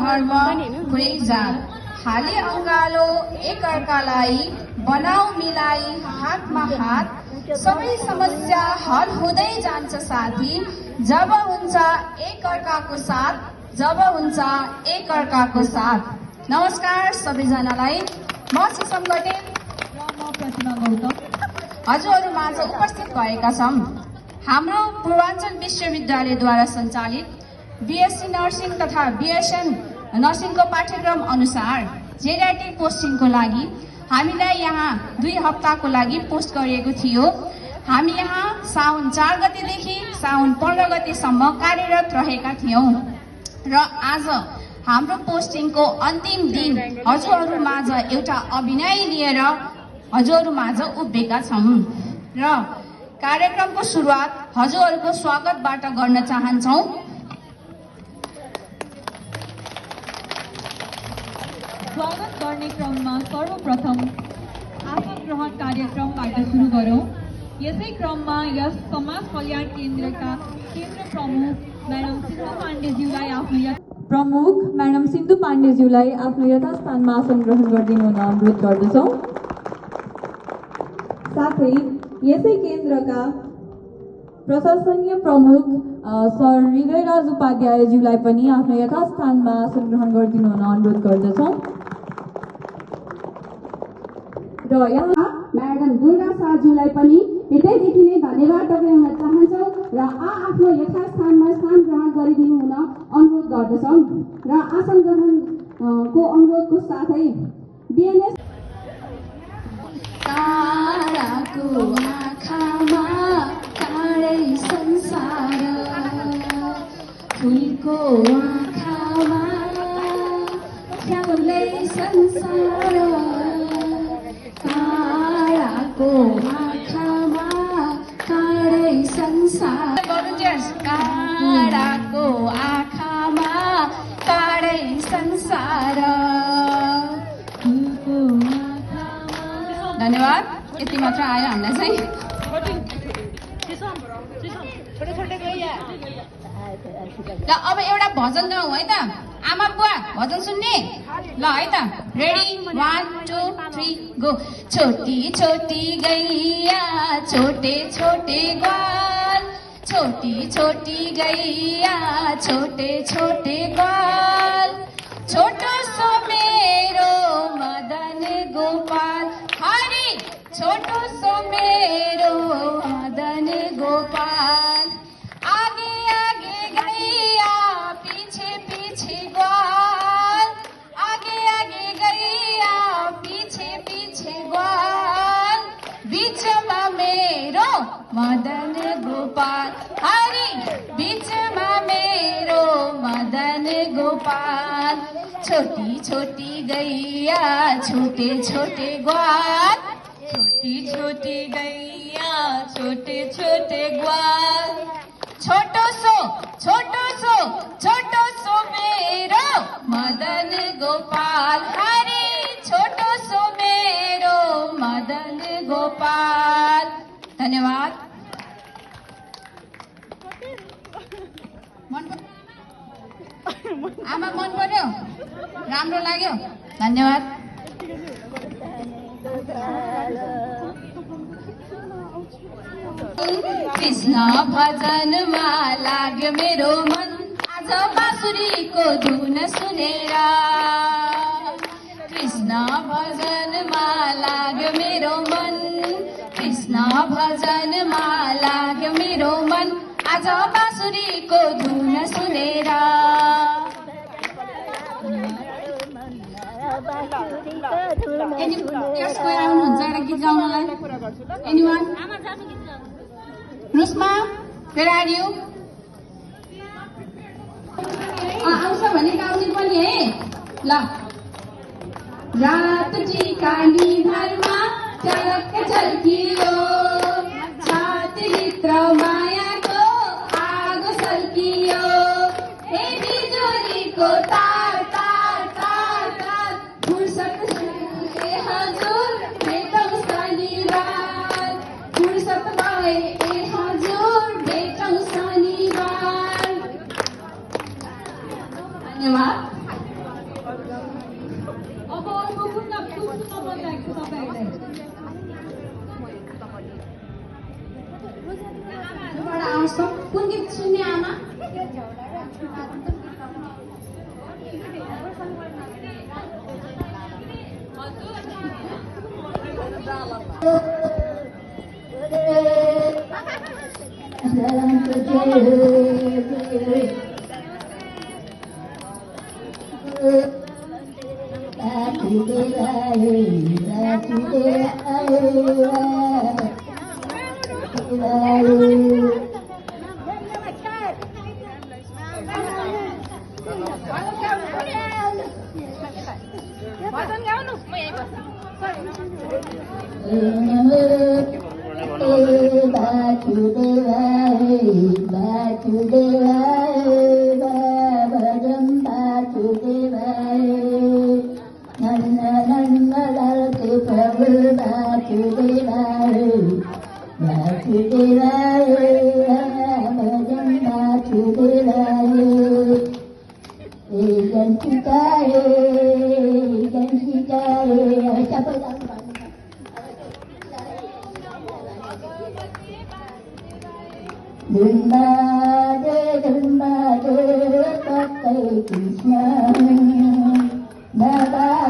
धर्म कुनै जात हाले अङ्गालो एकअर्कालाई बनाऊ मिलाई हातमा हात सबै समस्या हल हुँदै जान्छ साथी जब हुन्छ एकअर्काको साथ नमस्कार सबैजनालाई म सुषम गटेल र म प्रतिमा गौतम हजुरहरूमाझ उपस्थित भएका छौं हाम्रो पूर्वाञ्चल विश्वविद्यालयद्वारा सञ्चालित बीएससी नर्सिङ तथा बीएसएन नर्सिङको पाठ्यक्रम अनुसार जेआरटी पोस्टिङको लागि हामीलाई यहाँ 2 हप्ताको लागि पोस्ट गरिएको थियो। हामी यहाँ साउन 4 गतेदेखि साउन 15 गतेसम्म कार्यरत रहेका थियौं र आज हाम्रो पोस्टिङको अन्तिम दिन हजुरहरूमाझ एउटा अभिनय लिएर हजुरहरूमाझ उभिएका छौं र कार्यक्रमको सुरुवात हजुरहरूको स्वागतबाट गर्न चाहन्छौं। स्वागत गर्ने क्रममा सर्वप्रथम आसन ग्रहण कार्यक्रमबाट सुरु गरौं। यसै क्रममा यस समाज कल्याण केन्द्रका केन्द्र प्रमुख म्याडम सिन्धु पाण्डेज्यूलाई आफ्नो यथास्थानमा आसन ग्रहण गरिदिनु हुन अनुरोध गर्दछौं। साथै यसै केन्द्रका प्रशासनीय प्रमुख सर हृदयराज उपाध्यायज्यूलाई पनि आफ्नो यथास्थानमा आसन ग्रहण गरिदिनु हुन अनुरोध गर्दछौं। र यहाँ म्याडम दुर्गा शाहज्यूलाई पनि हृदयदेखि नै धन्यवाद टक्राउन चाहन्छौं र आफ्नो यथास्थानमा स्थान ग्रहण गरिदिनु हुन अनुरोध गर्दछौं र आसन ग्रहणको अनुरोधको साथै बीएनएस ताराको आँखामा कालै संसार फुलको आँखामा फ्याउलै संसार ताराको आँखामा कालै संसार ताराको आँखामा कालै संसार धन्यवाद। यति मात्र आयो हामीलाई चाहिँ ल अब एउटा भजन गाउँ है त आमा बुवा भजन सुन्ने ल है त रेडी 1 2 3 गो छोटी छोटी गैया छोटे छोटे ग्वाल छोटी छोटी गैया छोटे छोटे ग्वाल छोटो सो मेरो मदन गोपाल हरि छोटो सो मेरो मदन गोपाल आगे आगे गैया पीछे पीछे ग्वाल आगे आगे गैया पीछे पीछे ग्वाल बीचमा मेरो मदन गोपाल हरि बीचमा मेरो मदन गोपाल छोटी छोटी गैया छोटे छोटे ग्वाल छोटी छोटी गैया छोटे छोटे ग्वाल छोटो सो मेरो मदन गोपाल हरि छोटो सो मेरो मदन गोपाल धन्यवाद। आमा मन पर्यो राम्रो लाग्यो धन्यवाद। कृष्ण भजनमा लाग्यो मेरो मन आज बाँसुरीको धुन सुनेर कृष्ण भजनमा लाग्यो मेरो मन कृष्ण भजनमा लाग्यो मेरो मन आज बाँसुरीको धुन सुनेर आउनुहुन्छ र गीत गाउनलाई एनिवान रुस्मा where are you आउँछ भने गाउने पनि है ल रात टिकानी घरमा झलक्क झल्कियो छातीभित्र मायाको आगो सल्कियो हे बिजुलीको तार तार तार तार फुर्सद हजुर भेटौँ शनिबार फुर्सद भए हजुर भेटौँ शनिबार धन्यवाद। कुन गीत सुन्ने आमा Krishna, Baba